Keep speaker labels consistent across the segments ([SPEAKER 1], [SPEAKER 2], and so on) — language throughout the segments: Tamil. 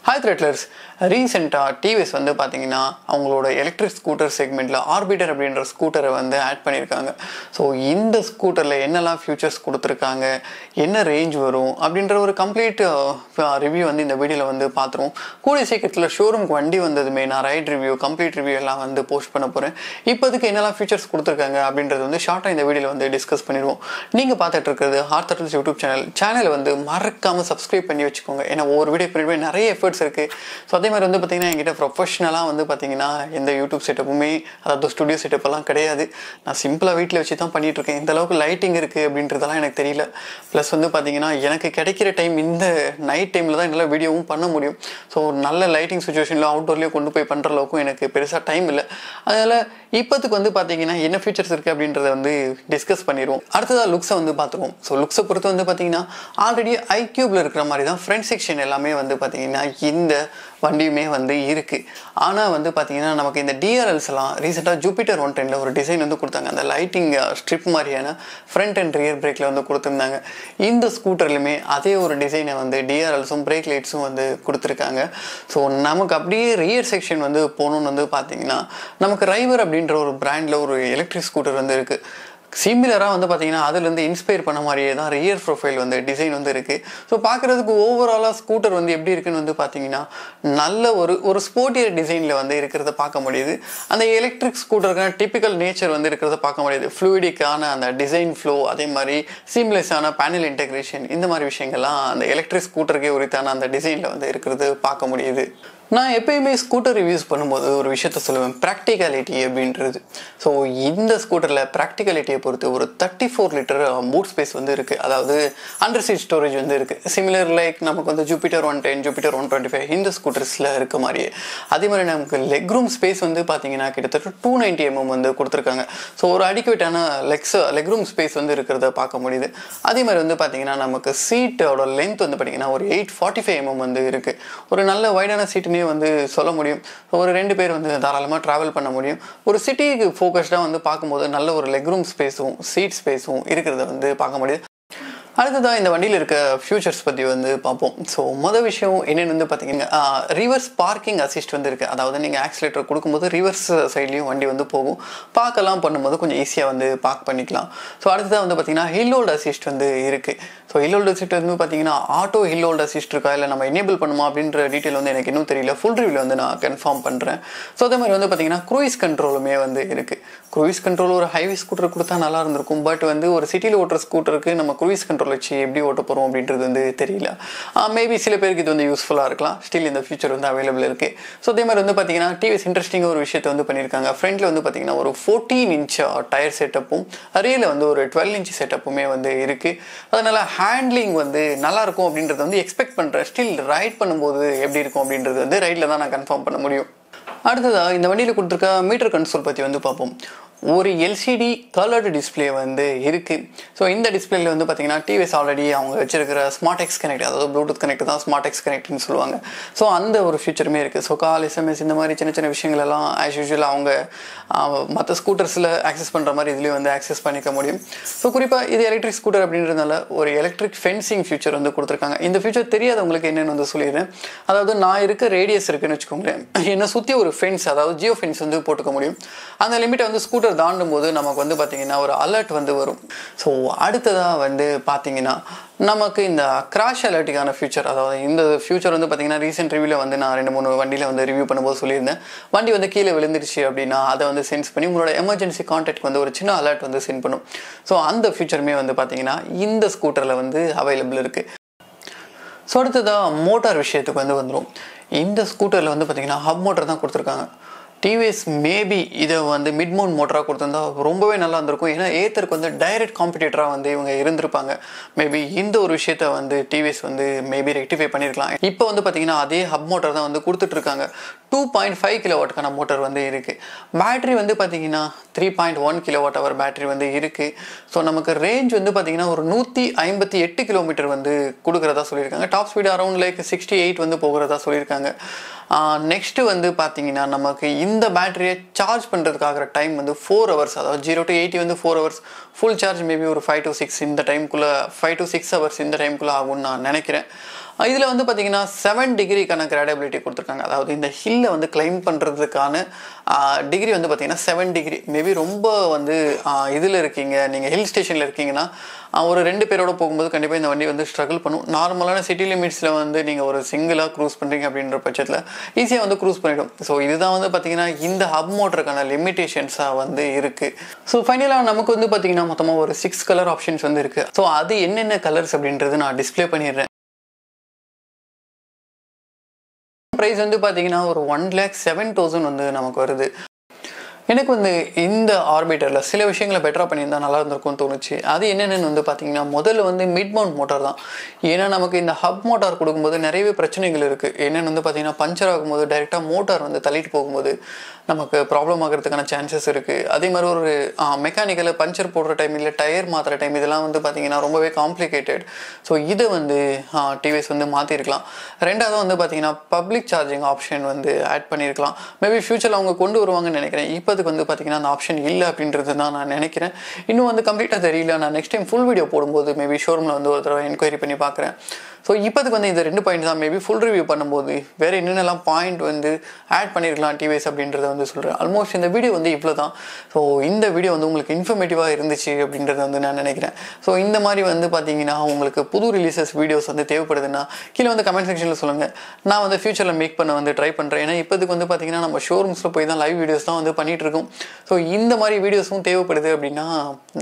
[SPEAKER 1] Hi Threadlers, ரீசெண்டாக டிவிஎஸ் வந்து பார்த்தீங்கன்னா அவங்களோட எலக்ட்ரிக் ஸ்கூட்டர் செக்மெண்ட்டில் ஆர்பிட்டர் அப்படின்ற ஸ்கூட்டரை வந்து ஆட் பண்ணியிருக்காங்க. ஸோ இந்த ஸ்கூட்டரில் என்னெல்லாம் ஃபியூச்சர்ஸ் கொடுத்துருக்காங்க, என்ன ரேஞ்ச் வரும் அப்படின்ற ஒரு கம்ப்ளீட் ரிவ்யூ வந்து இந்த வீடியோவில் வந்து பார்த்துருவோம். கூடிய சீக்கிரத்தில் ஷோரூமுக்கு வண்டி வந்ததுமே நான் ரைட் ரிவ்யூ, கம்ப்ளீட் ரிவ்யூ எல்லாம் வந்து போஸ்ட் பண்ண போகிறேன். இப்போதுக்கு என்னெல்லாம் ஃபியூச்சர்ஸ் கொடுத்துருக்காங்க அப்படின்றது வந்து ஷார்ட்டாக இந்த வீடியோவில் வந்து டிஸ்கஸ் பண்ணிடுவோம். நீங்கள் பார்த்துட்டு இருக்கிறது ஹார்த் யூடியூப் சேனலை வந்து மறக்காமல் சப்ஸ்கிரைப் பண்ணி வச்சுக்கோங்க. ஏன்னா ஒவ்வொரு வீடியோ பண்ணிட்டு நிறைய எஃபர்ட்ஸ் இருக்குது. ஸோ அதே மாதிரி வந்து பார்த்திங்கன்னா என்கிட்ட ப்ரொஃபஷ்னலாக வந்து பார்த்திங்கன்னா எந்த யூடியூப் செட்டப்புமே, அதாவது ஸ்டுடியோ செட்டப்பெல்லாம் கிடையாது. நான் சிம்பிளாக வீட்டில் வச்சு தான் பண்ணிகிட்ருக்கேன். இந்த அளவுக்கு லைட்டிங் இருக்குது அப்படின்றதெல்லாம் எனக்கு தெரியல. ப்ளஸ் வந்து பார்த்திங்கன்னா எனக்கு கிடைக்கிற டைம் இந்த நைட் டைமில் தான் என்னால் வீடியோவும் பண்ண முடியும். ஸோ நல்ல லைட்டிங் சுச்சுவேஷனில் அவுட்டோர்லேயே கொண்டு போய் பண்ணுற அளவுக்கும் எனக்கு பெருசாக டைம் இல்லை. அதனால் இப்போதுக்கு வந்து பார்த்திங்கன்னா என்ன ஃபீச்சர்ஸ் இருக்குது அப்படின்றத வந்து டிஸ்கஸ் பண்ணிடுவோம். அடுத்ததாக லுக்ஸை வந்து பார்த்துருவோம். ஸோ லுக்ஸை பொறுத்து வந்து பார்த்திங்கன்னா ஆல்ரெடி iQube இருக்கிற மாதிரி தான் ஃப்ரண்ட் செக்ஷன் எல்லாமே வந்து பார்த்திங்கன்னா இந்த வண்டியுமே வந்து இருக்குது. ஆனால் வந்து பார்த்திங்கன்னா நமக்கு இந்த டிஆர்எல்ஸ் எல்லாம் ரீசெண்டாக ஜூபிட்டர் 110 ஒரு டிசைன் வந்து கொடுத்தாங்க. அந்த லைட்டிங் ஸ்ட்ரிப் மாதிரியான ஃப்ரண்ட் அண்ட் ரியர் பிரேக்கில் வந்து கொடுத்துருந்தாங்க. இந்த ஸ்கூட்டர்லையுமே அதே ஒரு டிசைனை வந்து டிஆர்எல்ஸும் பிரேக் லைட்ஸும் வந்து கொடுத்துருக்காங்க. ஸோ நமக்கு அப்படியே ரியர் செக்ஷன் வந்து போகணுன்னு வந்து பார்த்திங்கன்னா நமக்கு ரைவர் அப்படின்ற ஒரு பிராண்டில் ஒரு எலக்ட்ரிக் ஸ்கூட்டர் வந்து இருக்குது. சிமிலராக வந்து பார்த்திங்கன்னா அதுலேருந்து இன்ஸ்பயர் பண்ண மாதிரியே தான் ரியர் ப்ரொஃபைல் வந்து டிசைன் வந்து இருக்குது. ஸோ பார்க்குறதுக்கு ஓவராலாக ஸ்கூட்டர் வந்து எப்படி இருக்குன்னு வந்து பார்த்திங்கன்னா நல்ல ஒரு ஸ்போர்ட்டியர் டிசைனில் வந்து இருக்கிறத பார்க்க முடியுது. அந்த எலக்ட்ரிக் ஸ்கூட்டருக்கான டிப்பிக்கல் நேச்சர் வந்து இருக்கிறத பார்க்க முடியுது. ஃப்ளூயிடிக்கான அந்த டிசைன் ஃப்ளோ, அதே மாதிரி சீம்லெஸ்ஸான பேனல் இன்டெகிரேஷன், இந்த மாதிரி விஷயங்கள்லாம் அந்த எலக்ட்ரிக் ஸ்கூட்டருக்கே உரித்தான அந்த டிசைனில் வந்து இருக்கிறது பார்க்க முடியுது. நான் எப்பயுமே ஸ்கூட்டர் ரிவ்யூஸ் பண்ணும்போது ஒரு விஷயத்த சொல்லுவேன், ப்ராக்டிகாலிட்டி அப்படின்றது. ஸோ இந்த ஸ்கூட்டரில் ப்ராக்டிகாலிட்டியை பொறுத்து ஒரு 34 லிட்டர் பூட் ஸ்பேஸ் வந்து இருக்குது. அதாவது அண்டர் சீட் ஸ்டோரேஜ் வந்து இருக்குது. சிமிலர் லைக் நமக்கு வந்து ஜூபிட்டர் 110, ஜூபிட்டர் 125 இந்த ஸ்கூட்டர்ஸில் இருக்க மாதிரியே. அதே மாதிரி நமக்கு லெக் ரூம் ஸ்பேஸ் வந்து பார்த்தீங்கன்னா கிட்டத்தட்ட 290 mm வந்து கொடுத்துருக்காங்க. ஸோ ஒரு அடிக்குவேட்டான லெக் ரூம் ஸ்பேஸ் வந்து இருக்கிறத பார்க்க முடியுது. அதே மாதிரி வந்து பார்த்தீங்கன்னா நமக்கு சீட்டோட லென்த் வந்து பார்த்தீங்கன்னா ஒரு 845 mm வந்து இருக்குது. ஒரு நல்ல வைடான சீட்டு வந்து சொல்ல முடியும். ஒரு 2 பேர் வந்து தாராளமாக ட்ராவல் பண்ண முடியும். ஒரு சிட்டிக்கு ஃபோக்கஸ்டாக வந்து பார்க்கும்போது நல்ல ஒரு லெக் ரூம் ஸ்பேஸும் சீட் ஸ்பேஸும் இருக்கிறத வந்து பார்க்க முடியுது. அடுத்ததாக இந்த வண்டியில் இருக்க ஃபியூச்சர்ஸ் பற்றி வந்து பார்ப்போம். ஸோ மொதல் விஷயம் என்னென்னு வந்து பார்த்தீங்கன்னா ரிவர்ஸ் பார்க்கிங் அசிஸ்ட் வந்து இருக்குது. அதாவது நீங்கள் ஆக்சிலேட்டர் கொடுக்கும்போது ரிவர்ஸ் சைட்லேயும் வண்டி வந்து போகும். பார்க்கலாம் பண்ணும்போது கொஞ்சம் ஈஸியாக வந்து பார்க் பண்ணிக்கலாம். ஸோ அடுத்ததாக வந்து பார்த்தீங்கன்னா ஹில் ஹோல்ட் அசிஸ்ட் வந்து இருக்குது. ஸோ ஹில் ஹோல்ட் அசிஸ்ட் வந்து பார்த்தீங்கன்னா ஆட்டோ ஹில் ஹோல்ட் அசிஸ்ட் இருக்கா இல்லை நம்ம எனேபிள் பண்ணுமா அப்படின்ற டீட்டெயில் வந்து எனக்கு இன்னும் தெரியல. ஃபுல் ரிவ்யூவில் வந்து நான் கன்ஃபார்ம் பண்ணுறேன். ஸோ அதே மாதிரி வந்து பார்த்தீங்கன்னா க்ரூயிஸ் கண்ட்ரோலுமே வந்து இருக்குது. க்ரூயிஸ் கண்ட்ரோல் ஒரு ஹைவே ஸ்கூட்டர் கொடுத்தா நல்லா இருந்திருக்கும். பட் வந்து ஒரு சிட்டியில் ஓட்டுற ஸ்கூட்டருக்கு நம்ம க்ரூயிஸ் கண்ட்ரோல் வச்சு எப்படி ஓட்ட போகிறோம் அப்படின்றது வந்து தெரியல. மேபி சில பேருக்கு இது வந்து யூஸ்ஃபுல்லாக இருக்கலாம். ஸ்டில் இந்த ஃபியூச்சர் வந்து அவைலபிள் இருக்குது. ஸோ அதே மாதிரி வந்து பார்த்தீங்கன்னா டிவிஎஸ் இன்ட்ரெஸ்டிங்காக ஒரு விஷயத்தை வந்து பண்ணியிருக்காங்க. ஃப்ரண்ட்டில் வந்து பார்த்தீங்கன்னா ஒரு 14 inch டயர் செட்டப்பும் அரியல வந்து ஒரு 12 inch செட்டப்புமே வந்து இருக்குது. அதனால் ஹேண்ட்லிங் வந்து நல்லாயிருக்கும் அப்படின்றத வந்து எக்ஸ்பெக்ட் பண்ணுறேன். ஸ்டில் ரைட் பண்ணும்போது எப்படி இருக்கும் அப்படின்றது வந்து ரைடில் தான் நான் கன்ஃபார்ம் பண்ண முடியும். அடுத்ததாக இந்த வண்டியில் கொடுத்துருக்க மீட்டர் கன்சோல் பற்றி வந்து பார்ப்போம். ஒரு எல்சிடி கலர்டு டிஸ்பிளே வந்து இருக்குது. ஸோ இந்த டிஸ்பிளேல வந்து பார்த்தீங்கன்னா டிவிஎஸ் ஆல்ரெடி அவங்க வச்சிருக்கிற ஸ்மார்ட் எக்ஸ் கனெக்ட், அதாவது ப்ளூடூத் கனெக்ட் தான் ஸ்மார்ட் எக்ஸ் கனெக்ட்னு சொல்லுவாங்க. ஸோ அந்த ஒரு ஃபியூச்சருமே இருக்குது. ஸோ கால், எஸ்எம்எஸ் இந்த மாதிரி சின்ன சின்ன விஷயங்கள் எல்லாம் ஆஸ் யூஸ்வல் அவங்க மற்ற ஸ்கூட்டர்ஸில் ஆக்சஸ் பண்ணுற மாதிரி இதுலேயும் வந்து ஆக்சஸ் பண்ணிக்க முடியும். ஸோ குறிப்பாக இது எலக்ட்ரிக் ஸ்கூட்டர் அப்படின்றதுனால ஒரு எலக்ட்ரிக் ஃபென்சிங் ஃபியூச்சர் வந்து கொடுத்துருக்காங்க. இந்த ஃபியூச்சர் தெரியாதவங்களுக்கு என்னென்னு வந்து சொல்லிடுறேன். அதாவது நான் இருக்க ரேடியஸ் இருக்குன்னு வச்சுக்கோங்களேன், என்னை சுற்றி ஒரு ஃபென்ஸ், அதாவது ஜியோ ஃபென்ஸ் வந்து போட்டுக்க முடியும். அந்த லிமிட்டை வந்து ஸ்கூட்டர் தாண்டும் போது நமக்கு வந்து பார்த்தீங்கன்னா ஒரு அலர்ட் வந்து வரும். ஸோ அடுத்ததாக வந்து பார்த்தீங்கன்னா நமக்கு இந்த கிராஷ் அலர்ட்டுக்கான ஃபியூச்சர், அதாவது இந்த ஃபியூச்சர் வந்து பார்த்தீங்கன்னா ரீசெண்ட் ரிவ்யூவில் வந்து நான் 2-3 வண்டியில் வந்து ரிவ்யூ பண்ணும்போது சொல்லியிருந்தேன். வண்டி வந்து கீழே விழுந்துருச்சு அப்படின்னா அதை வந்து சென்ஸ் பண்ணி உங்களோட எமர்ஜென்சி கான்டாக்ட் வந்து ஒரு சின்ன அலர்ட் வந்து சென்ட் பண்ணும். ஸோ அந்த ஃபியூச்சருமே வந்து பார்த்தீங்கன்னா இந்த ஸ்கூட்டரில் வந்து அவைலபிள் இருக்குது. ஸோ அடுத்ததாக மோட்டார் விஷயத்துக்கு வந்து வந்துடும். இந்த ஸ்கூட்டரில் வந்து பார்த்தீங்கன்னா ஹப் மோட்டர் தான் கொடுத்துருக்காங்க. டிவிஎஸ் மேபி இதை வந்து மிட் மவுண்ட் மோட்டராக கொடுத்துருந்தா ரொம்பவே நல்லா இருந்திருக்கும். ஏன்னா ஏத்தருக்கு வந்து டைரக்ட் காம்படிட்டராக வந்து இவங்க இருந்திருப்பாங்க. மேபி இந்த ஒரு விஷயத்த வந்து டிவிஎஸ் வந்து மேபி ரெக்டிஃபை பண்ணியிருக்கலாம். இப்போ வந்து பார்த்தீங்கன்னா அதே ஹப் மோட்டர் தான் வந்து கொடுத்துட்ருக்காங்க. 2.5 kW மோட்டர் வந்து இருக்குது. பேட்டரி வந்து பார்த்தீங்கன்னா 3.1 kWh பேட்டரி வந்து இருக்குது. ஸோ நமக்கு ரேஞ்ச் வந்து பார்த்தீங்கன்னா ஒரு 158 km வந்து கொடுக்குறதா சொல்லியிருக்காங்க. டாப் ஸ்பீடு அரௌண்ட் லைக் 68 வந்து போகிறதா சொல்லியிருக்காங்க. நெக்ஸ்ட்டு வந்து பார்த்தீங்கன்னா நமக்கு இந்த பேட்டரியை சார்ஜ் பண்ணுறதுக்காகிற டைம் வந்து 4 ஹவர்ஸ், அதாவது 0 to 80 வந்து 4 ஹவர்ஸ், ஃபுல் சார்ஜ் மேபி ஒரு 5 to 6 இந்த டைமுக்குள்ளே 5 to 6 ஹவர்ஸ் இந்த டைமுக்குள்ளே ஆகும்னு நான் நினைக்கிறேன். இதில் வந்து பார்த்தீங்கன்னா 7 டிகிரிக்கான கிராடபிலிட்டி கொடுத்துருக்காங்க. அதாவது இந்த ஹில்லை வந்து கிளைம் பண்ணுறதுக்கான டிகிரி வந்து பார்த்தீங்கன்னா 7 டிகிரி. மேபி ரொம்ப வந்து இதில் இருக்கீங்க, நீங்கள் ஹில் ஸ்டேஷனில் இருக்கீங்கன்னா ஒரு 2 பேரோட போகும்போது கண்டிப்பாக இந்த வண்டி வந்து ஸ்ட்ரகிள் பண்ணும். நார்மலான சிட்டி லிமிட்ஸில் வந்து நீங்கள் ஒரு சிங்கிளாக க்ரூஸ் பண்ணுறீங்க அப்படின்ற பட்சத்தில் ஈஸியாக வந்து க்ரூஸ் பண்ணிடும். ஸோ இதுதான் வந்து பார்த்தீங்கன்னா இந்த ஹப் மோட்டருக்கான லிமிட்டேஷன்ஸாக வந்து இருக்குது. ஸோ ஃபைனலாக நமக்கு வந்து பார்த்தீங்கன்னா மொத்தமாக ஒரு 6 கலர் ஆப்ஷன்ஸ் வந்து இருக்குது. ஸோ அது என்னென்ன கலர்ஸ் அப்படின்றது நான் டிஸ்பிளே பண்ணிடுறேன். ப்ரைஸ் வந்து பார்த்தீங்கன்னா ஒரு 1,07,000 வந்து நமக்கு வருது. எனக்கு வந்து இந்த ஆர்பிட்டரில் சில விஷயங்களை பெட்டராக பண்ணியிருந்தா நல்லா இருந்திருக்கும்னு தோணுச்சு. அது என்னென்னு வந்து பார்த்தீங்கன்னா முதல்ல வந்து மிட் மவுண்ட் மோட்டார் தான். ஏன்னா நமக்கு இந்த ஹப் மோட்டார் கொடுக்கும்போது நிறையவே பிரச்சனைகள் இருக்குது. என்னென்னு வந்து பார்த்தீங்கன்னா பஞ்சர் ஆகும்போது டைரெக்டாக மோட்டார் வந்து தள்ளிட்டு போகும்போது நமக்கு ப்ராப்ளம் ஆகிறதுக்கான சான்சஸ் இருக்குது. அதே மாதிரி ஒரு மெக்கானிக்கலில் பஞ்சர் போடுற டைம் இல்லை டயர் மாற்றுற டைம் இதெல்லாம் வந்து பார்த்தீங்கன்னா ரொம்பவே காம்ப்ளிகேட்டட். ஸோ இதை வந்து டிவிஎஸ் வந்து மாற்றிருக்கலாம். ரெண்டாவது வந்து பார்த்தீங்கன்னா பப்ளிக் சார்ஜிங் ஆப்ஷன் வந்து ஆட் பண்ணியிருக்கலாம். மேபி ஃபியூச்சரில் அவங்க கொண்டு வருவாங்கன்னு நினைக்கிறேன். இப்போதுக்கு வந்து பார்த்தீங்கன்னா அந்த ஆப்ஷன் இல்லை அப்படின்றது தான் நான் நினைக்கிறேன். இன்னும் வந்து கம்ப்ளீட்டாக தெரியல. நான் நெக்ஸ்ட் டைம் ஃபுல் வீடியோ போடும்போது மேபி ஷோரூமில் வந்து ஒரு தடவை என்கொயரி பண்ணி பார்க்குறேன். ஸோ இப்போதுக்கு வந்து இந்த 2 பாயிண்ட் தான். மேபி ஃபுல் ரிவ்யூ பண்ணும்போது வேறு என்னென்னலாம் பாயிண்ட் வந்து ஆட் பண்ணியிருக்கலாம் டிவிஎஸ் அப்படின்றத வந்து சொல்கிறேன். ஆல்மோஸ்ட் இந்த வீடியோ வந்து இவ்வளோ தான். ஸோ இந்த வீடியோ வந்து உங்களுக்கு இன்ஃபர்மேட்டிவாக இருந்துச்சு அப்படின்றத வந்து நான் நினைக்கிறேன். ஸோ இந்த மாதிரி வந்து பார்த்தீங்கன்னா உங்களுக்கு புது ரிலீசஸ் வீடியோஸ் வந்து தேவைப்படுதுன்னா கீழே வந்து கமெண்ட் செக்ஷனில் சொல்லுங்கள். நான் வந்து ஃபியூச்சரில் மேக் பண்ண வந்து ட்ரை பண்ணுறேன். ஏன்னா இப்போதுக்கு வந்து பார்த்தீங்கன்னா நம்ம ஷோரூம்ஸில் போய் தான் லைவ் வீடியோஸ் தான் வந்து பண்ணிகிட்டு இருக்கோம். ஸோ இந்த மாதிரி வீடியோஸும் தேவைப்படுது அப்படின்னா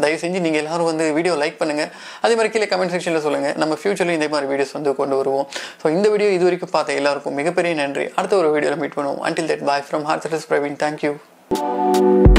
[SPEAKER 1] தயவு செஞ்சு நீங்கள் எல்லோரும் வந்து வீடியோ லைக் பண்ணுங்கள். அதே மாதிரி கீழே கமெண்ட் செக்ஷனில் சொல்லுங்கள். நம்ம ஃபியூச்சரில் இந்த மாதிரி வீடியோஸ் வந்து கொண்டு வருவோம். ஸோ இந்த வீடியோ இது வரைக்கும் பார்த்த எல்லாருக்கும் மிகப்பெரிய நன்றி. அடுத்த ஒரு வீடியோவில் மீட் பண்ணுவோம். Until that, bye from Heartsetters Praveen. Thank you.